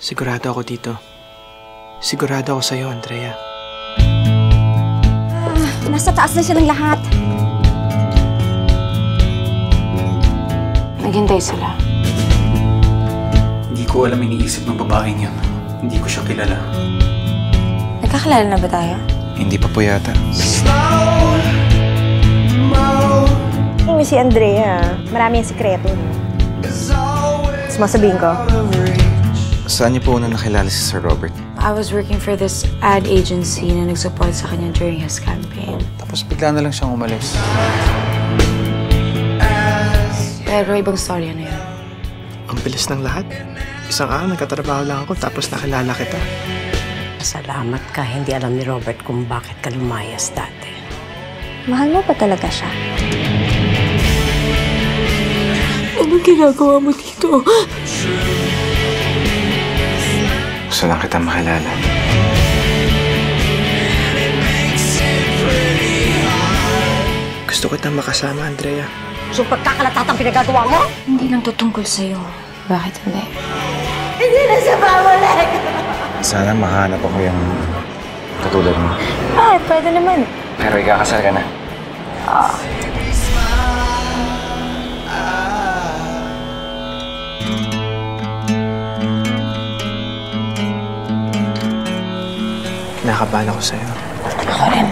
Sigurado ako dito. Sigurado ako sa'yo, Andrea. Nasa taas na silang lahat. Naghintay sila. Hindi ko alam iniisip ng babaeng yun. Hindi ko siya kilala. Nagkakilala na ba tayo? Hindi pa po yata. Yung si Andrea, marami yung sikreto. Mas masabihin ko. Saan niyo po una nakilala si Sir Robert? I was working for this ad agency na nag-support sa kanya during his campaign. Tapos bigla na lang siyang umalis. Pero ibang storya na yun. Ang bilis ng lahat. Isang araw nagkatrabaho lang ako tapos nakilala kita. Salamat ka, hindi alam ni Robert kung bakit ka lumayas dati. Mahal mo pa talaga siya? Anong ginagawa mo dito? Gusto lang kita makilala. Gusto kitang makasama, Andrea. So pagkakalatatang pinagagawa mo? Hindi lang to tungkol sa'yo. Bakit hindi? Hindi na siya babalik! Sana mahanap ako yung katulad mo. Ay, pwede naman. Pero ikakasal ka na. Kinakabahan ako sa'yo. Ako rin.